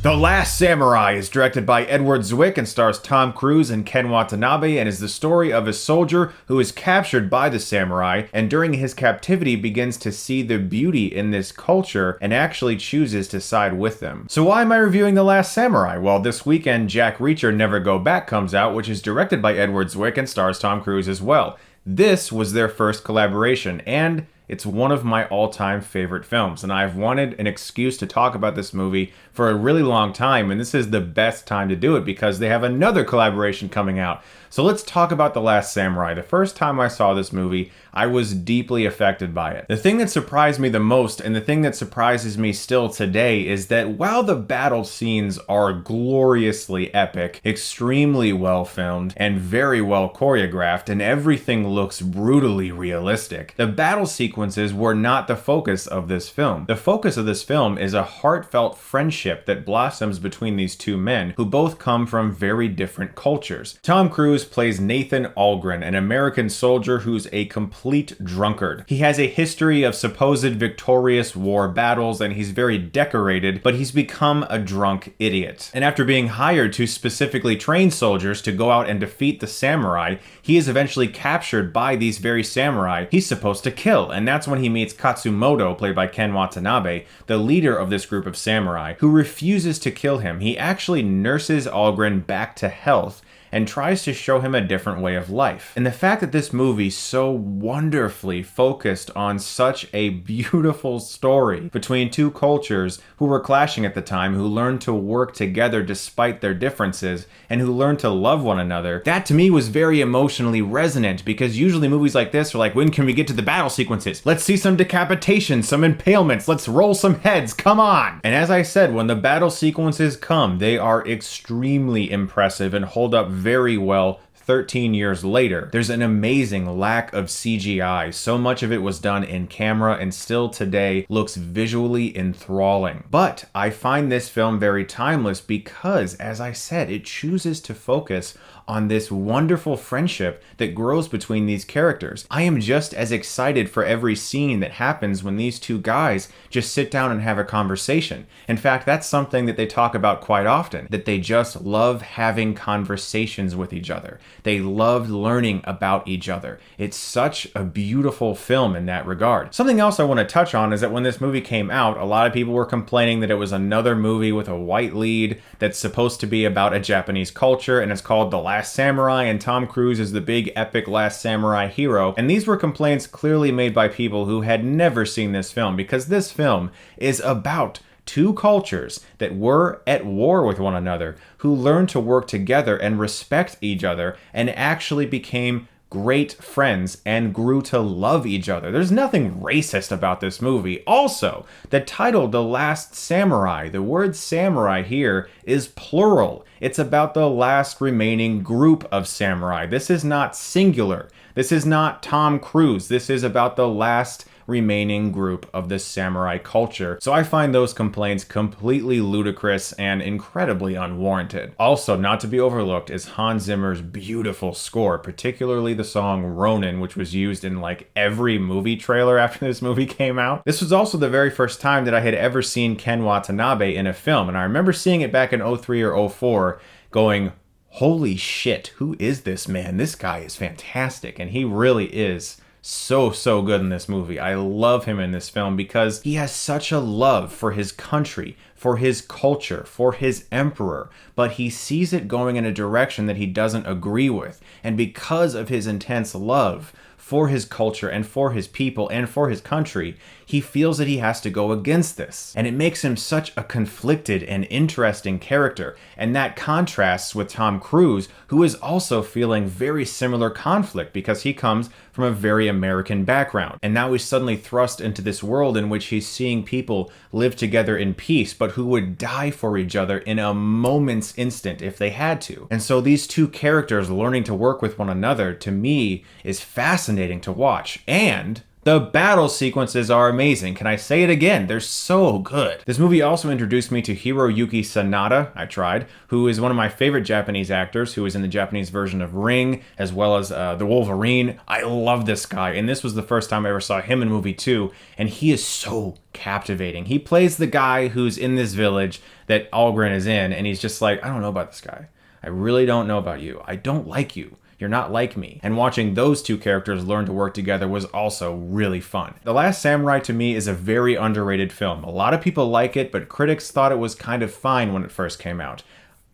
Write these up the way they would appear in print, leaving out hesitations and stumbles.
The Last Samurai is directed by Edward Zwick and stars Tom Cruise and Ken Watanabe and is the story of a soldier who is captured by the samurai and during his captivity begins to see the beauty in this culture and actually chooses to side with them. So why am I reviewing The Last Samurai? Well, this weekend Jack Reacher Never Go Back comes out, which is directed by Edward Zwick and stars Tom Cruise as well. This was their first collaboration, and it's one of my all-time favorite films, and I've wanted an excuse to talk about this movie for a really long time, and this is the best time to do it because they have another collaboration coming out. So let's talk about The Last Samurai. The first time I saw this movie, I was deeply affected by it. The thing that surprised me the most, and the thing that surprises me still today, is that while the battle scenes are gloriously epic, extremely well filmed, and very well choreographed, and everything looks brutally realistic, the battle sequences were not the focus of this film. The focus of this film is a heartfelt friendship that blossoms between these two men who both come from very different cultures. Tom Cruise plays Nathan Algren, an American soldier who's a complete drunkard. He has a history of supposed victorious war battles and he's very decorated, but he's become a drunk idiot. And after being hired to specifically train soldiers to go out and defeat the samurai, he is eventually captured by these very samurai he's supposed to kill, and that's when he meets Katsumoto, played by Ken Watanabe, the leader of this group of samurai, who refuses to kill him. He actually nurses Algren back to health and tries to show him a different way of life. And the fact that this movie so wonderfully focused on such a beautiful story between two cultures who were clashing at the time, who learned to work together despite their differences, and who learned to love one another, that to me was very emotionally resonant, because usually movies like this are like, when can we get to the battle sequences? Let's see some decapitations, some impalements, let's roll some heads, come on! And as I said, when the battle sequences come, they are extremely impressive and hold up very well 13 years later. There's an amazing lack of CGI. So much of it was done in camera and still today looks visually enthralling. But I find this film very timeless because, as I said, it chooses to focus on this wonderful friendship that grows between these characters. I am just as excited for every scene that happens when these two guys just sit down and have a conversation. In fact, that's something that they talk about quite often, that they just love having conversations with each other. They love learning about each other. It's such a beautiful film in that regard. Something else I want to touch on is that when this movie came out, a lot of people were complaining that it was another movie with a white lead that's supposed to be about a Japanese culture, and it's called The Last Samurai, and Tom Cruise is the big epic Last Samurai hero. And these were complaints clearly made by people who had never seen this film, because this film is about two cultures that were at war with one another, who learned to work together and respect each other, and actually became great friends and grew to love each other. There's nothing racist about this movie. Also, the title, The Last Samurai, the word samurai here is plural. It's about the last remaining group of samurai. This is not singular. This is not Tom Cruise. This is about the last remaining group of the samurai culture. So I find those complaints completely ludicrous and incredibly unwarranted. Also, not to be overlooked is Hans Zimmer's beautiful score, particularly the song Ronin, which was used in like every movie trailer after this movie came out. This was also the very first time that I had ever seen Ken Watanabe in a film, and I remember seeing it back in 03 or 04 going, holy shit, who is this man? This guy is fantastic, and he really is so good in this movie. I love him in this film because he has such a love for his country, for his culture, for his emperor, but he sees it going in a direction that he doesn't agree with. And because of his intense love for his culture and for his people and for his country, he feels that he has to go against this. And it makes him such a conflicted and interesting character. And that contrasts with Tom Cruise, who is also feeling very similar conflict because he comes from a very American background. And now he's suddenly thrust into this world in which he's seeing people live together in peace, but who would die for each other in a moment's instant if they had to. And so these two characters learning to work with one another, to me, is fascinating to watch. And The battle sequences are amazing. Can I say it again? They're so good. This movie also introduced me to Hiroyuki Sanada, I tried, who is one of my favorite Japanese actors, who is in the Japanese version of Ring, as well as The Wolverine. I love this guy, and this was the first time I ever saw him in a movie too, and he is so captivating. He plays the guy who's in this village that Algren is in, and he's just like, I don't know about this guy. I really don't know about you. I don't like you. You're not like me. And watching those two characters learn to work together was also really fun. The Last Samurai to me is a very underrated film. A lot of people like it, but critics thought it was kind of fine when it first came out.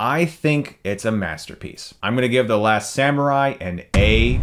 I think it's a masterpiece. I'm gonna give The Last Samurai an A+.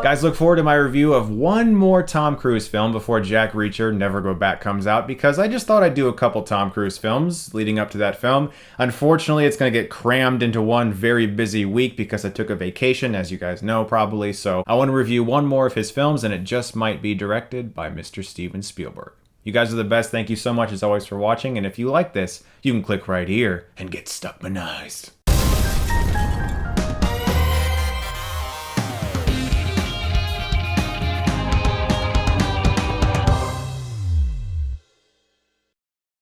Guys, look forward to my review of one more Tom Cruise film before Jack Reacher Never Go Back comes out, because I just thought I'd do a couple Tom Cruise films leading up to that film. Unfortunately, it's going to get crammed into one very busy week because I took a vacation, as you guys know probably, so I want to review one more of his films, and it just might be directed by Mr. Steven Spielberg. You guys are the best. Thank you so much as always for watching, and if you like this, you can click right here and get Stuckmannized.